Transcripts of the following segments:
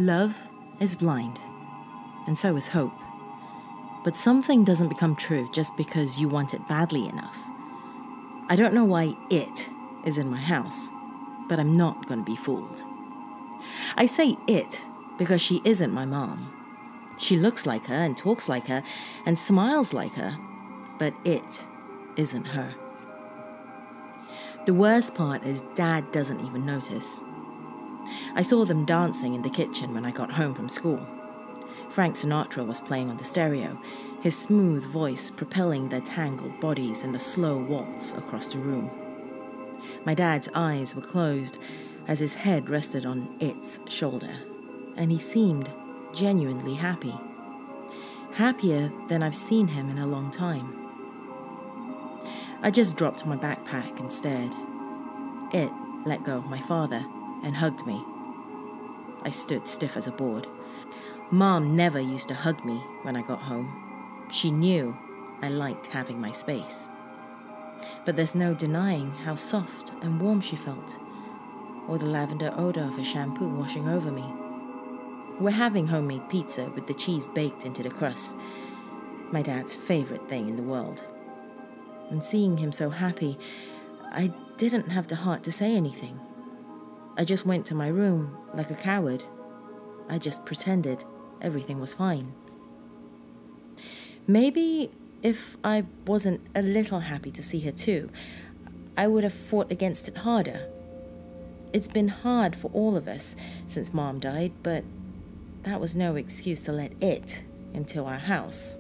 Love is blind, and so is hope. But something doesn't become true just because you want it badly enough. I don't know why it is in my house, but I'm not going to be fooled. I say it because she isn't my mom. She looks like her and talks like her and smiles like her, but it isn't her. The worst part is Dad doesn't even notice. I saw them dancing in the kitchen when I got home from school. Frank Sinatra was playing on the stereo, his smooth voice propelling their tangled bodies in a slow waltz across the room. My dad's eyes were closed as his head rested on its shoulder, and he seemed genuinely happy. Happier than I've seen him in a long time. I just dropped my backpack and stared. It let go of my father and hugged me. I stood stiff as a board. Mom never used to hug me when I got home. She knew I liked having my space. But there's no denying how soft and warm she felt, or the lavender odor of her shampoo washing over me. We're having homemade pizza with the cheese baked into the crust, my dad's favorite thing in the world. And seeing him so happy, I didn't have the heart to say anything. I just went to my room like a coward. I just pretended everything was fine. Maybe if I wasn't a little happy to see her too, I would have fought against it harder. It's been hard for all of us since Mom died, but that was no excuse to let it into our house,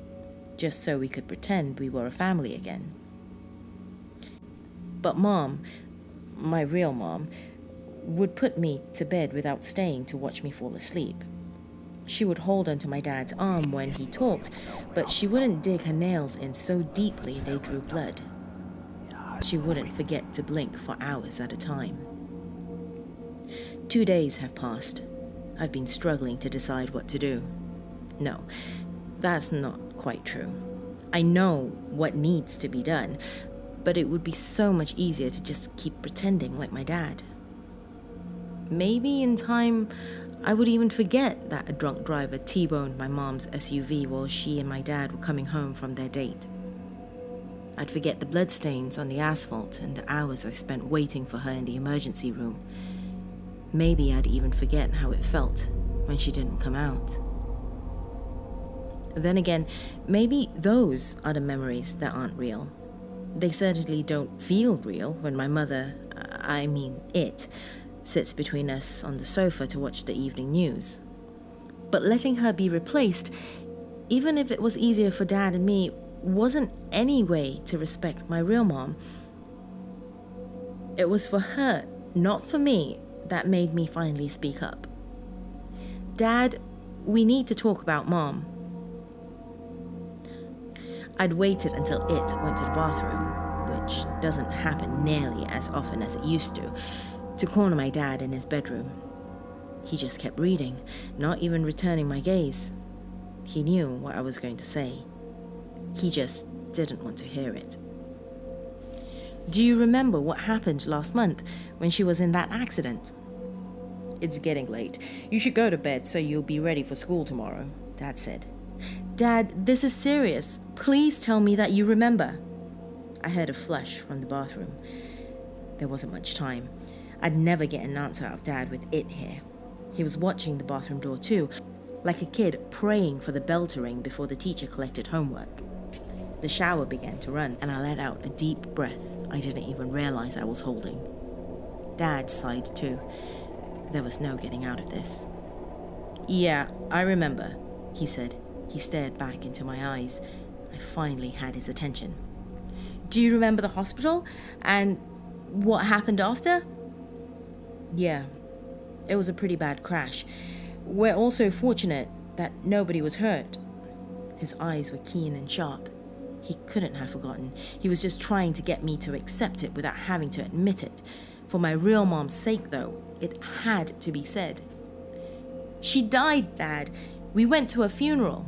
just so we could pretend we were a family again. But Mom, my real mom, would put me to bed without staying to watch me fall asleep. She would hold onto my dad's arm when he talked, but she wouldn't dig her nails in so deeply they drew blood. She wouldn't forget to blink for hours at a time. 2 days have passed. I've been struggling to decide what to do. No, that's not quite true. I know what needs to be done, but it would be so much easier to just keep pretending like my dad. Maybe in time, I would even forget that a drunk driver T-boned my mom's SUV while she and my dad were coming home from their date. I'd forget the bloodstains on the asphalt and the hours I spent waiting for her in the emergency room. Maybe I'd even forget how it felt when she didn't come out. Then again, maybe those are the memories that aren't real. They certainly don't feel real when my mother, it, sits between us on the sofa to watch the evening news. But letting her be replaced, even if it was easier for Dad and me, wasn't any way to respect my real mom. It was for her, not for me, that made me finally speak up. Dad, we need to talk about Mom. I'd waited until it went to the bathroom, which doesn't happen nearly as often as it used to corner my dad in his bedroom. He just kept reading, not even returning my gaze. He knew what I was going to say. He just didn't want to hear it. Do you remember what happened last month when she was in that accident? It's getting late. You should go to bed so you'll be ready for school tomorrow, Dad said. Dad, this is serious. Please tell me that you remember. I heard a flush from the bathroom. There wasn't much time. I'd never get an answer out of Dad with it here. He was watching the bathroom door too, like a kid praying for the bell to ring before the teacher collected homework. The shower began to run, and I let out a deep breath I didn't even realize I was holding. Dad sighed too. There was no getting out of this. Yeah, I remember, he said. He stared back into my eyes. I finally had his attention. Do you remember the hospital? And what happened after? Yeah, it was a pretty bad crash. We're also fortunate that nobody was hurt. His eyes were keen and sharp. He couldn't have forgotten. He was just trying to get me to accept it without having to admit it. For my real mom's sake, though, it had to be said. She died, Dad. We went to a funeral.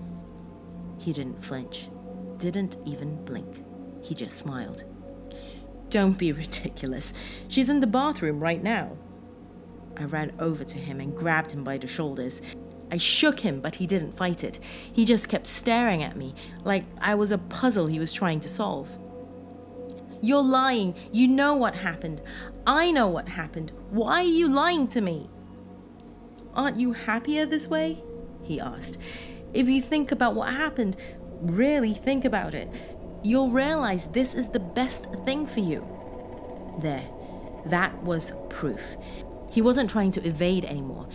He didn't flinch, didn't even blink. He just smiled. Don't be ridiculous. She's in the bathroom right now. I ran over to him and grabbed him by the shoulders. I shook him, but he didn't fight it. He just kept staring at me, like I was a puzzle he was trying to solve. You're lying. You know what happened. I know what happened. Why are you lying to me? Aren't you happier this way? He asked. If you think about what happened, really think about it, you'll realize this is the best thing for you. There. That was proof. He wasn't trying to evade anymore.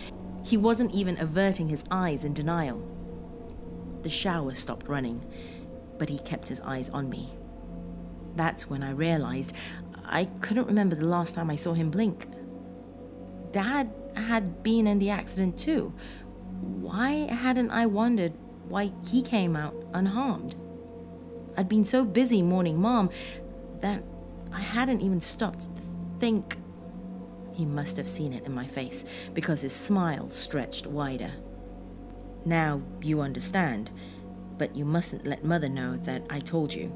He wasn't even averting his eyes in denial. The shower stopped running, but he kept his eyes on me. That's when I realized I couldn't remember the last time I saw him blink. Dad had been in the accident too. Why hadn't I wondered why he came out unharmed? I'd been so busy mourning Mom that I hadn't even stopped to think. He must have seen it in my face because his smile stretched wider. Now you understand, but you mustn't let Mother know that I told you.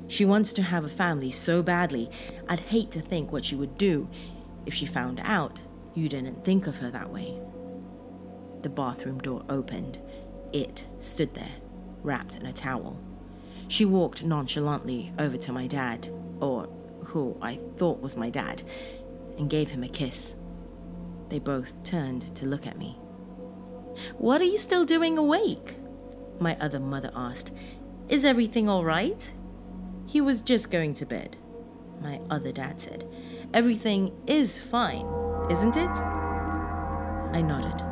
She wants to have a family so badly, I'd hate to think what she would do if she found out you didn't think of her that way. The bathroom door opened. It stood there, wrapped in a towel. She walked nonchalantly over to my dad, or who I thought was my dad, and gave him a kiss. They both turned to look at me. What are you still doing awake? My other mother asked. Is everything all right? He was just going to bed. My other dad said. Everything is fine, isn't it? I nodded.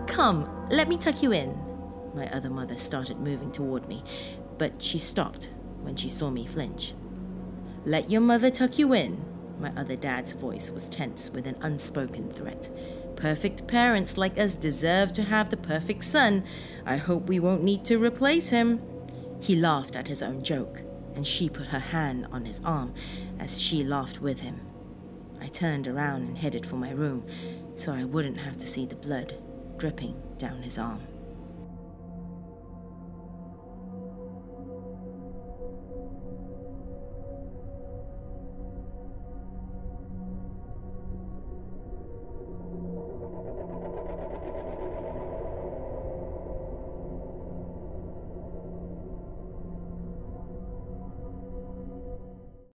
Come, let me tuck you in. My other mother started moving toward me, but she stopped when she saw me flinch. Let your mother tuck you in. My other dad's voice was tense with an unspoken threat. Perfect parents like us deserve to have the perfect son. I hope we won't need to replace him. He laughed at his own joke, and she put her hand on his arm as she laughed with him. I turned around and headed for my room so I wouldn't have to see the blood dripping down his arm.